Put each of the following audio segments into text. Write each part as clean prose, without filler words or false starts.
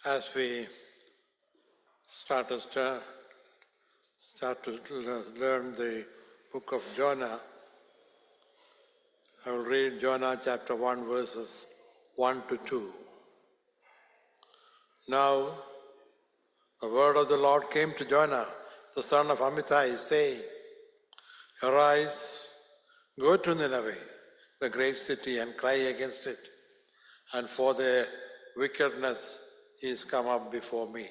As we start to learn the book of Jonah, I will read Jonah chapter 1 verses 1 to 2. Now the word of the Lord came to Jonah, the son of Amittai, saying, Arise, go to Nineveh, the great city, and cry against it, and for their wickedness is come up before me.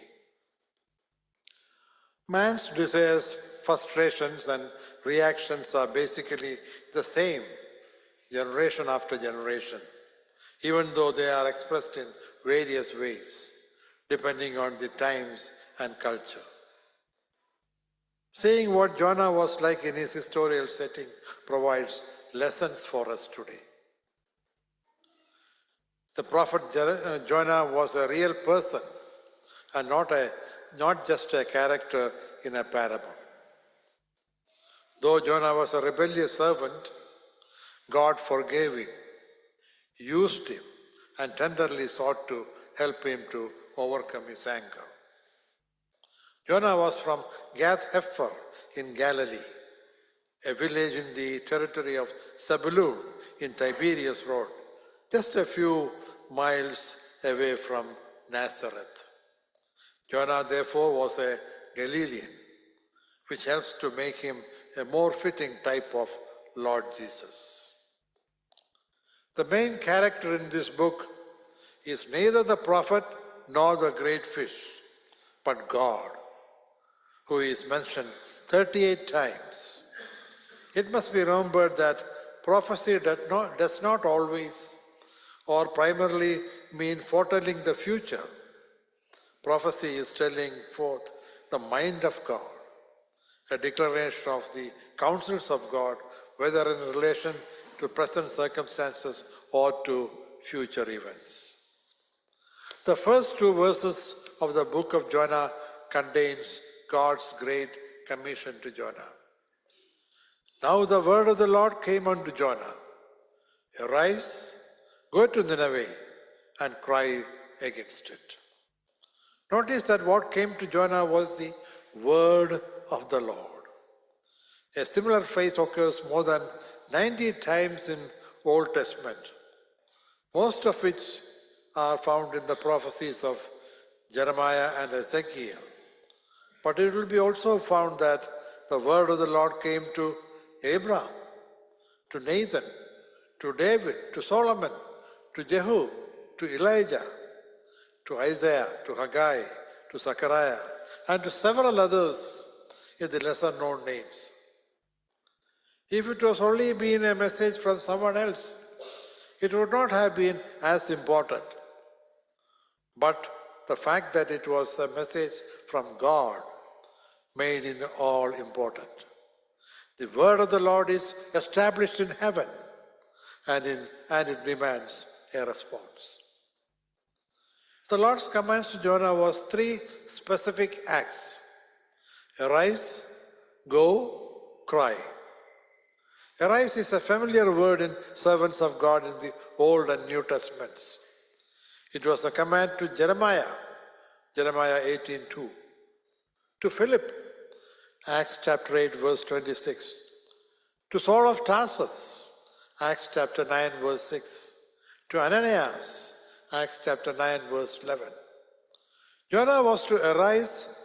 Man's desires, frustrations, and reactions are basically the same, generation after generation, even though they are expressed in various ways, depending on the times and culture. Seeing what Jonah was like in his historical setting provides lessons for us today. The prophet Jonah was a real person and not just a character in a parable. Though Jonah was a rebellious servant, God forgave him, used him, and tenderly sought to help him to overcome his anger. Jonah was from Gath-Hepher in Galilee, a village in the territory of Zebulun in Tiberias Road, just a few miles away from Nazareth. Jonah, therefore, was a Galilean, which helps to make him a more fitting type of Lord Jesus. The main character in this book is neither the prophet nor the great fish, but God, who is mentioned 38 times. It must be remembered that prophecy does not always or primarily mean foretelling the future. Prophecy is telling forth the mind of God, a declaration of the counsels of God, whether in relation to present circumstances or to future events. The first two verses of the book of Jonah contains God's great commission to Jonah. Now the word of the Lord came unto Jonah, Arise, go to Nineveh, and cry against it. Notice that what came to Jonah was the word of the Lord. A similar phrase occurs more than 90 times in Old Testament, most of which are found in the prophecies of Jeremiah and Ezekiel. But it will be also found that the word of the Lord came to Abraham, to Nathan, to David, to Solomon, to Jehu, to Elijah, to Isaiah, to Haggai, to Zechariah, and to several others in the lesser known names. If it was only been a message from someone else, it would not have been as important. But the fact that it was a message from God made it all important. The word of the Lord is established in heaven, and it demands a response. The Lord's commands to Jonah was three specific acts: arise, go, cry. Arise is a familiar word in servants of God in the Old and New Testaments. It was a command to Jeremiah 18:2, to Philip, Acts chapter 8, verse 26, to Saul of Tarsus, Acts chapter 9, verse 6, to Ananias, Acts chapter 9, verse 11. Jonah was to arise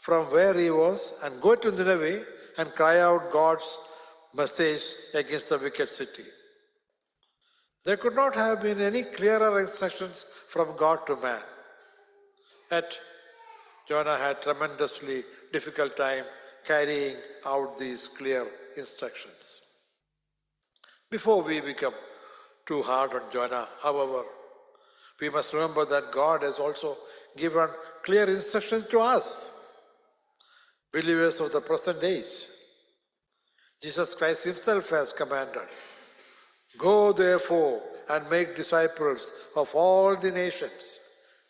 from where he was and go to Nineveh and cry out God's message against the wicked city. There could not have been any clearer instructions from God to man. Yet Jonah had tremendously difficult time carrying out these clear instructions. Before we become too hard on Jonah, however, we must remember that God has also given clear instructions to us, believers of the present age. Jesus Christ himself has commanded, Go therefore and make disciples of all the nations,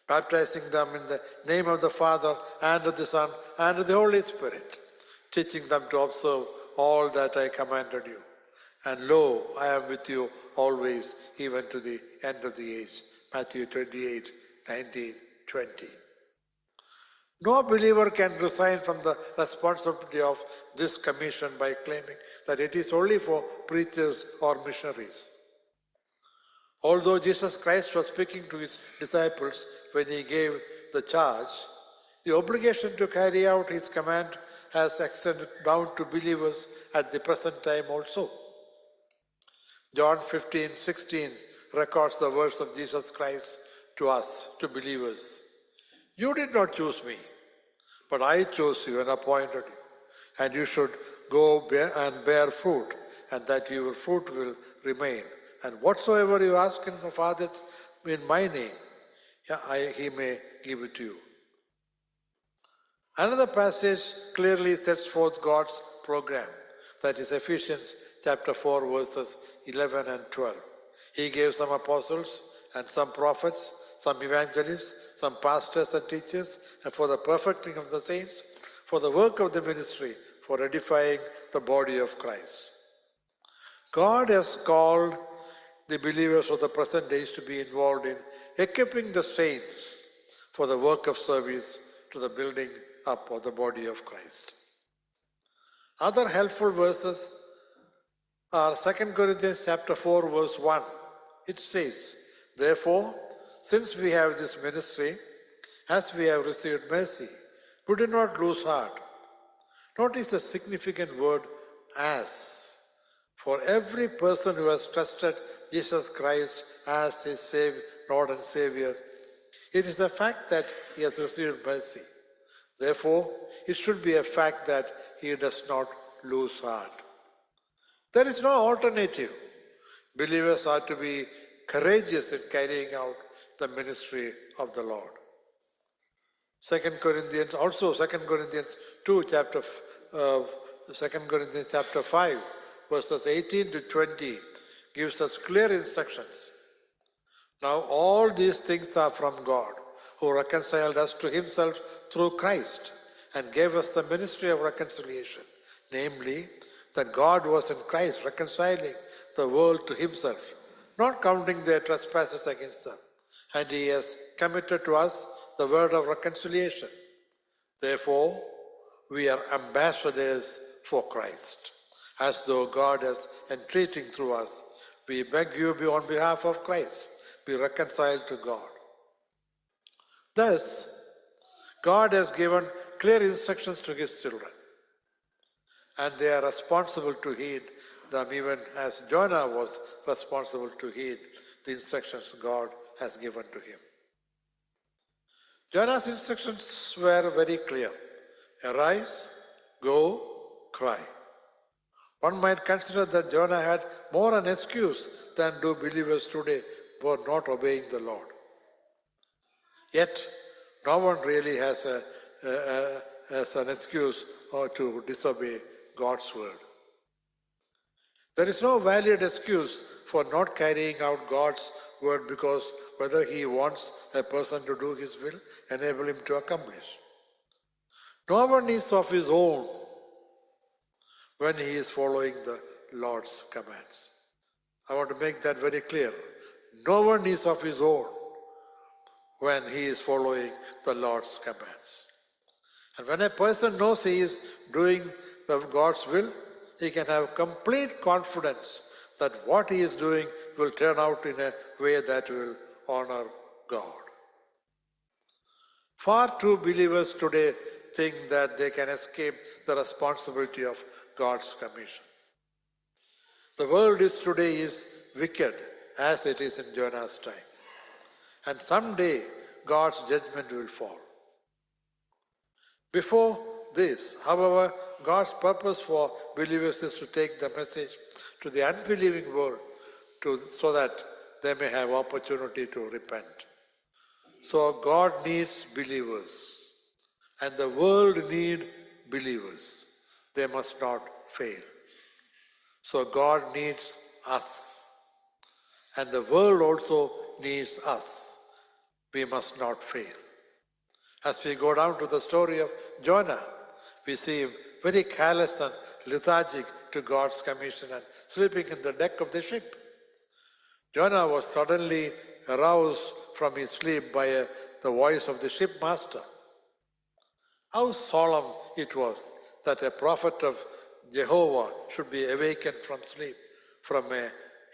baptizing them in the name of the Father and of the Son and of the Holy Spirit, teaching them to observe all that I commanded you. And lo, I am with you always, even to the end of the age. Matthew 28:19 20. No believer can resign from the responsibility of this commission by claiming that it is only for preachers or missionaries. Although Jesus Christ was speaking to his disciples when he gave the charge, the obligation to carry out his command has extended down to believers at the present time also. John 15:16 records the words of Jesus Christ to us, to believers. You did not choose me, but I chose you and appointed you, and you should go and bear fruit, and that your fruit will remain. And whatsoever you ask in the Father in my name, he may give it to you. Another passage clearly sets forth God's program. That is Ephesians chapter 4, verses 11 and 12. He gave some apostles and some prophets, some evangelists, some pastors and teachers, and for the perfecting of the saints, for the work of the ministry, for edifying the body of Christ. God has called the believers of the present days to be involved in equipping the saints for the work of service to the building up of the body of Christ. Other helpful verses are 2 Corinthians chapter 4, verse 1. It says, therefore, since we have this ministry, as we have received mercy, we do not lose heart. Notice the significant word as. For every person who has trusted Jesus Christ as his Lord and Savior, it is a fact that he has received mercy. Therefore, it should be a fact that he does not lose heart. There is no alternative. Believers are to be courageous in carrying out the ministry of the Lord. 2 Corinthians 2 Corinthians chapter 5, verses 18 to 20 gives us clear instructions. Now all these things are from God, who reconciled us to himself through Christ and gave us the ministry of reconciliation, namely, that God was in Christ reconciling the world to himself, not counting their trespasses against them, and he has committed to us the word of reconciliation. Therefore, we are ambassadors for Christ. As though God is entreating through us, we beg you on behalf of Christ, be reconciled to God. Thus, God has given clear instructions to his children, and they are responsible to heed them, even as Jonah was responsible to heed the instructions God has given to him. Jonah's instructions were very clear. Arise, go, cry. One might consider that Jonah had more an excuse than do believers today for not obeying the Lord. Yet, no one really has an excuse or to disobey God's word. There is no valid excuse for not carrying out God's word, because whether he wants a person to do his will, enable him to accomplish. No one is of his own when he is following the Lord's commands. I want to make that very clear. No one is of his own when he is following the Lord's commands. And when a person knows he is doing God's will, he can have complete confidence that what he is doing will turn out in a way that will honor God. Far too believers today think that they can escape the responsibility of God's commission. The world today is wicked as it is in Jonah's time. And someday God's judgment will fall. Before this, however, God's purpose for believers is to take the message to the unbelieving world so that they may have opportunity to repent. So God needs believers, and the world needs believers. They must not fail. So God needs us, and the world also needs us. We must not fail. As we go down to the story of Jonah, we see him very callous and lethargic to God's commission and sleeping in the deck of the ship. Jonah was suddenly aroused from his sleep by the voice of the shipmaster. How solemn it was that a prophet of Jehovah should be awakened from sleep from a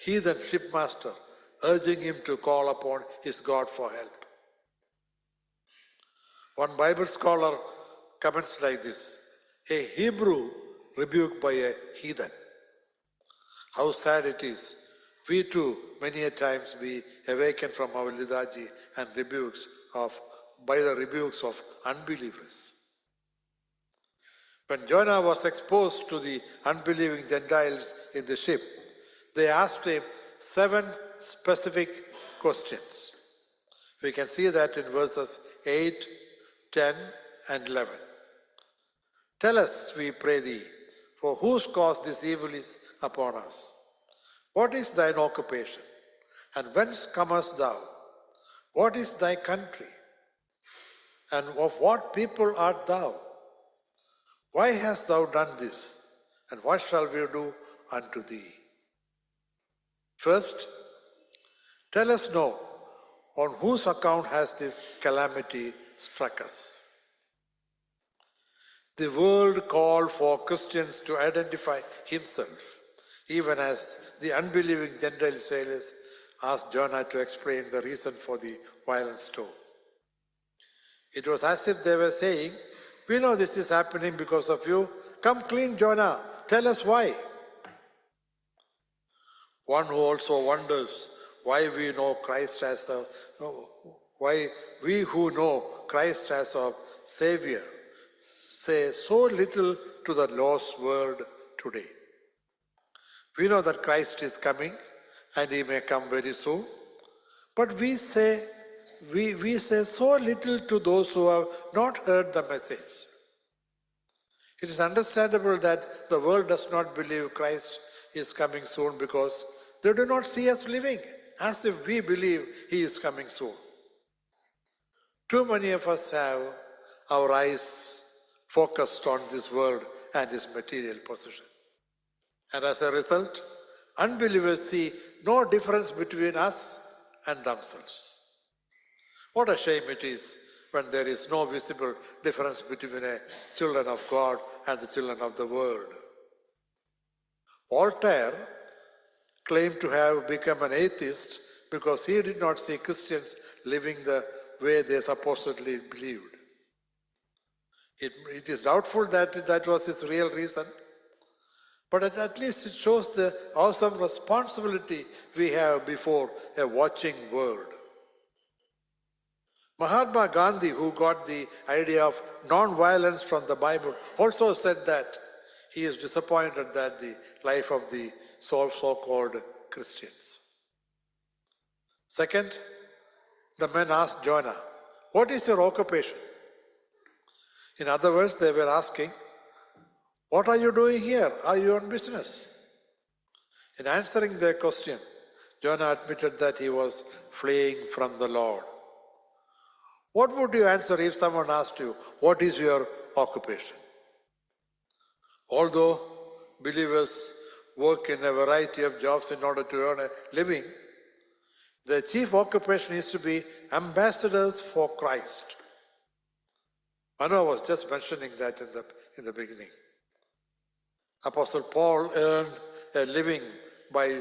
heathen shipmaster, urging him to call upon his God for help. One Bible scholar comments like this: a Hebrew rebuked by a heathen. How sad it is. We too, many a times, be awakened from our lethargy and by the rebukes of unbelievers. When Jonah was exposed to the unbelieving Gentiles in the ship, they asked him 7 specific questions. We can see that in verses 8, 10, and 11. Tell us, we pray thee, for whose cause this evil is upon us? What is thine occupation? And whence comest thou? What is thy country? And of what people art thou? Why hast thou done this? And what shall we do unto thee? First, tell us now, on whose account has this calamity struck us? The world called for Christians to identify himself, even as the unbelieving Gentile sailors asked Jonah to explain the reason for the violent storm. It was as if they were saying, we know this is happening because of you. Come clean, Jonah. Tell us why. One who also wonders why we who know Christ as our Savior say so little to the lost world today. We know that Christ is coming and he may come very soon. But we say so little to those who have not heard the message. It is understandable that the world does not believe Christ is coming soon because they do not see us living as if we believe he is coming soon. Too many of us have our eyes focused on this world and its material possession. And as a result, unbelievers see no difference between us and themselves. What a shame it is when there is no visible difference between the children of God and the children of the world. Voltaire claimed to have become an atheist because he did not see Christians living the way they supposedly believed. It is doubtful that that was his real reason, but at least it shows the awesome responsibility we have before a watching world. Mahatma Gandhi, who got the idea of non-violence from the Bible, also said that he is disappointed that the life of the so-called Christians. Second, the men asked Jonah, what is your occupation? In other words, they were asking, what are you doing here? Are you on business? In answering their question, Jonah admitted that he was fleeing from the Lord. What would you answer if someone asked you, what is your occupation? Although believers work in a variety of jobs in order to earn a living, their chief occupation is to be ambassadors for Christ. Manu was just mentioning that in the beginning. Apostle Paul earned a living by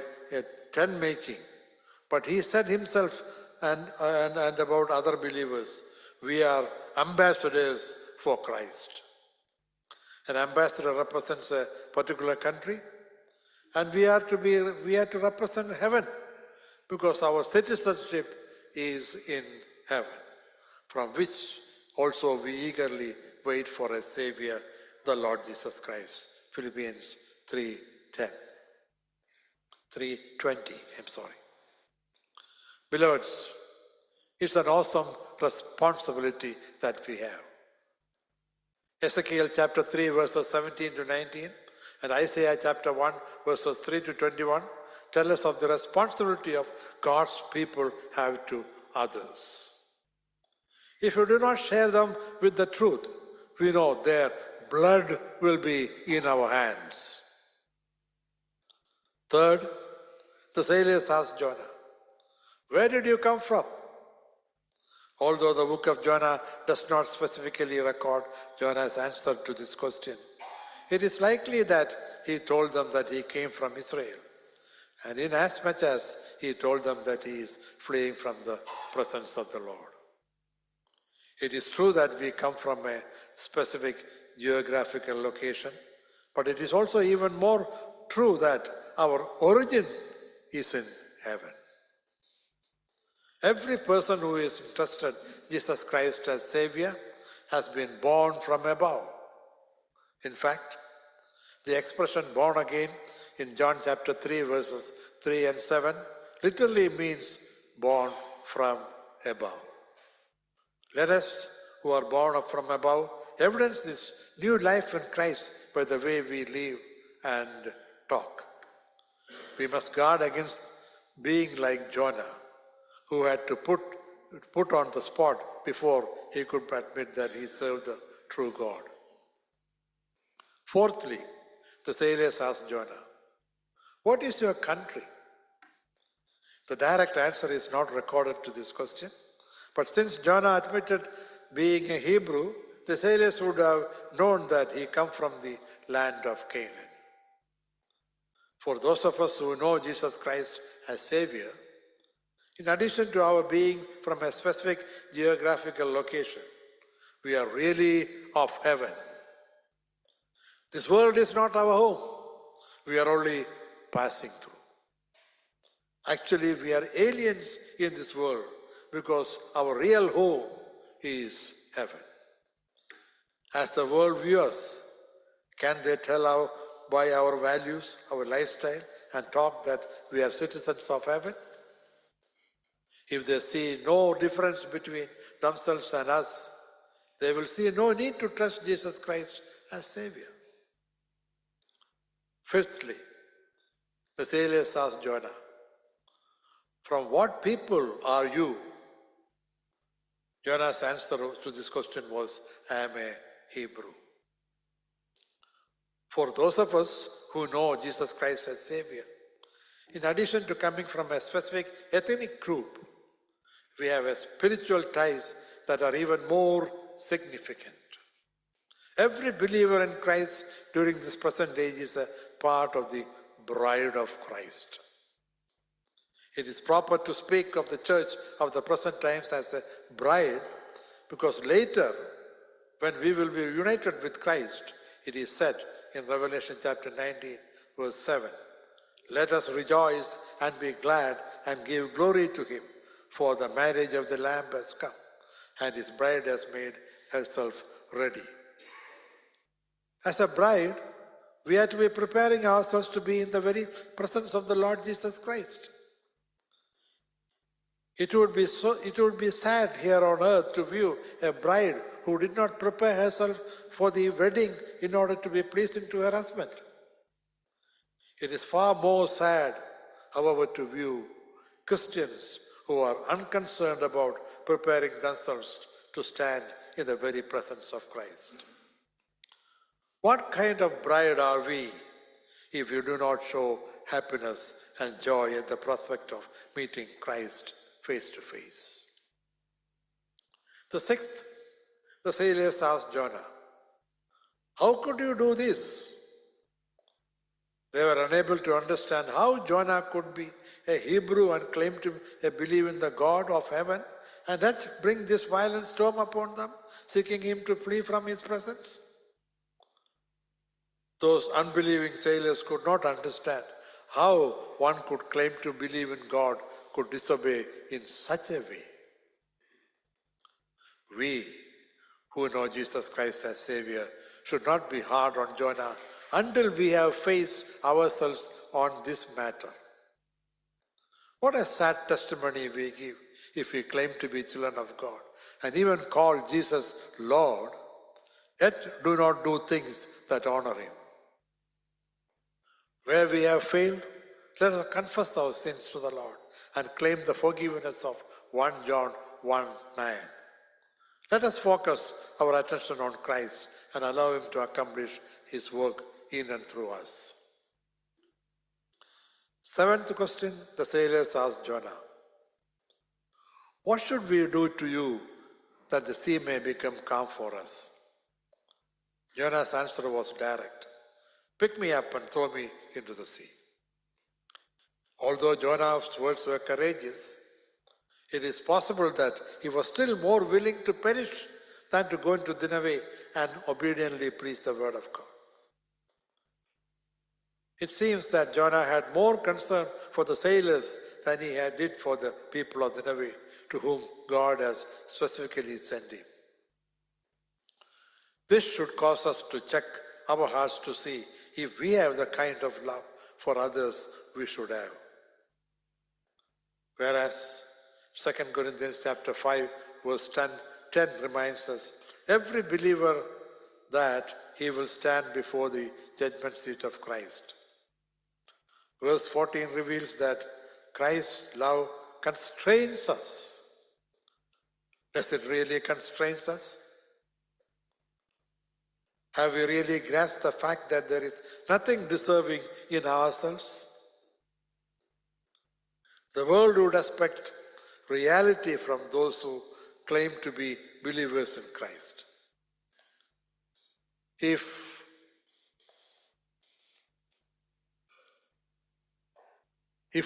tent making, but he said himself and about other believers, we are ambassadors for Christ. An ambassador represents a particular country, and we are to represent heaven because our citizenship is in heaven, from which also we eagerly wait for a Savior, the Lord Jesus Christ. Philippians 3:20. Beloveds, it's an awesome responsibility that we have. Ezekiel chapter 3 verses 17 to 19 and Isaiah chapter 1 verses 3 to 21 tell us of the responsibility of God's people have to others. If we do not share them with the truth, we know their blood will be in our hands. Third, the sailors asked Jonah, where did you come from? Although the book of Jonah does not specifically record Jonah's answer to this question, it is likely that he told them that he came from Israel, and inasmuch as he told them that he is fleeing from the presence of the Lord. It is true that we come from a specific geographical location, but it is also even more true that our origin is in heaven. Every person who is trusted Jesus Christ as Savior has been born from above. In fact, the expression born again in John chapter 3 verses 3 and 7 literally means born from above. Let us who are born up from above evidence this new life in Christ by the way we live and talk. We must guard against being like Jonah, who had to put on the spot before he could admit that he served the true God. Fourthly, the sailors asked Jonah, "What is your country?" The direct answer is not recorded to this question, but since Jonah admitted being a Hebrew, the sailors would have known that he come from the land of Canaan. For those of us who know Jesus Christ as Savior, in addition to our being from a specific geographical location, we are really of heaven. This world is not our home. We are only passing through. Actually, we are aliens in this world because our real home is heaven. As the world views us, can they tell by our values, our lifestyle, and talk that we are citizens of heaven? If they see no difference between themselves and us, they will see no need to trust Jesus Christ as Savior. Fifthly, the sailors asked Jonah, "From what people are you?" Jonah's answer to this question was, "I am a Hebrew." For those of us who know Jesus Christ as Savior, in addition to coming from a specific ethnic group, we have spiritual ties that are even more significant. Every believer in Christ during this present age is a part of the bride of Christ. It is proper to speak of the church of the present times as a bride because later, when we will be united with Christ, it is said in Revelation chapter 19, verse 7, "Let us rejoice and be glad and give glory to him, for the marriage of the Lamb has come, and his bride has made herself ready." As a bride, we are to be preparing ourselves to be in the very presence of the Lord Jesus Christ. It would be sad here on earth to view a bride who did not prepare herself for the wedding in order to be pleasing to her husband. It is far more sad, however, to view Christians who are unconcerned about preparing themselves to stand in the very presence of Christ. What kind of bride are we if we do not show happiness and joy at the prospect of meeting Christ face to face? The sixth, the sailors asked Jonah, "How could you do this?" They were unable to understand how Jonah could be a Hebrew and claim to believe in the God of heaven and yet bring this violent storm upon them, seeking him to flee from his presence. Those unbelieving sailors could not understand how one could claim to believe in God could disobey in such a way. We who know Jesus Christ as Savior should not be hard on Jonah until we have faced ourselves on this matter. What a sad testimony we give if we claim to be children of God and even call Jesus Lord, yet do not do things that honor him. Where we have failed, let us confess our sins to the Lord and claim the forgiveness of 1 John 1:9. Let us focus our attention on Christ and allow him to accomplish his work in and through us. Seventh question, the sailors asked Jonah, what should we do to you that the sea may become calm for us? Jonah's answer was direct. Pick me up and throw me into the sea. Although Jonah's words were courageous, it is possible that he was still more willing to perish than to go into Nineveh and obediently preach the word of God. It seems that Jonah had more concern for the sailors than he did for the people of Nineveh, to whom God has specifically sent him. This should cause us to check our hearts to see if we have the kind of love for others we should have. Whereas 2 Corinthians chapter 5 verse 10 reminds us, every believer that he will stand before the judgment seat of Christ. Verse 14 reveals that Christ's love constrains us. Does it really constrain us? Have we really grasped the fact that there is nothing deserving in ourselves? The world would expect reality from those who claim to be believers in Christ. If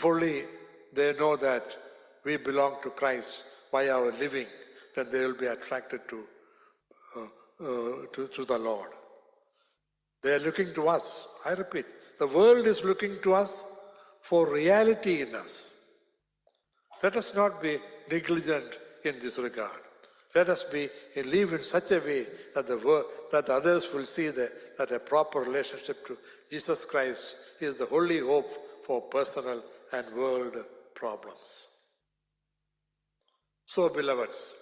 only they know that we belong to Christ by our living, then they will be attracted to the Lord. They are looking to us. I repeat, the world is looking to us for reality in us. Let us not be negligent in this regard. Let us live in such a way that others will see that a proper relationship to Jesus Christ is the only hope for personal and world problems. So, beloveds,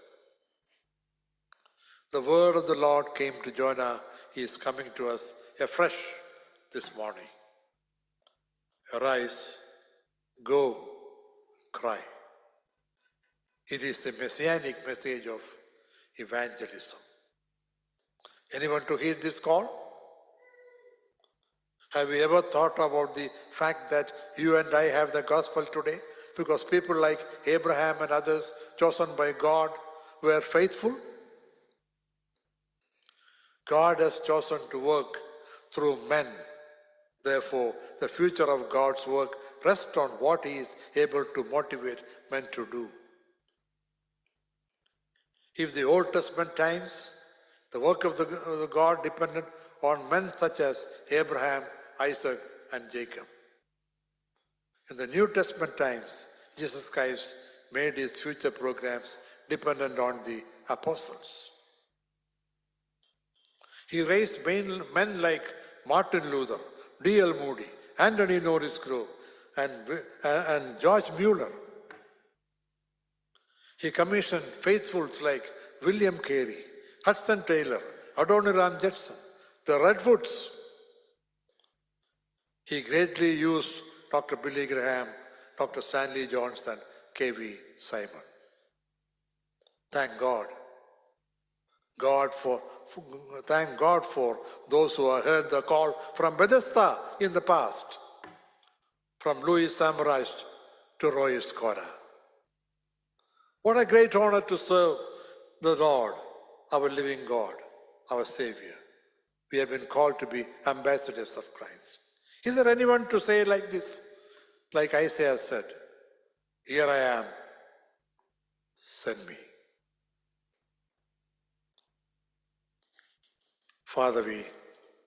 the word of the Lord came to Jonah. He is coming to us afresh this morning. Arise, go, cry. It is the messianic message of evangelism. Anyone to heed this call? Have you ever thought about the fact that you and I have the gospel today? Because people like Abraham and others chosen by God were faithful. God has chosen to work through men. Therefore, the future of God's work rests on what He is able to motivate men to do. If the Old Testament times, the work of the God depended on men such as Abraham, Isaac, and Jacob. In the New Testament times, Jesus Christ made His future programs dependent on the apostles. He raised men like Martin Luther, D.L. Moody, Anthony Norris Grove, and George Mueller. He commissioned faithfuls like William Carey, Hudson Taylor, Adoniram Judson, the Redwoods. He greatly used Dr. Billy Graham, Dr. Stanley Jones, and K.V. Simon. Thank God. Thank God for those who have heard the call from Bethesda in the past, from Louis Samraj to Roy Scora. What a great honor to serve the Lord, our living God, our Savior. We have been called to be ambassadors of Christ. Is there anyone to say like this? Like Isaiah said, "Here I am, send me." Father, we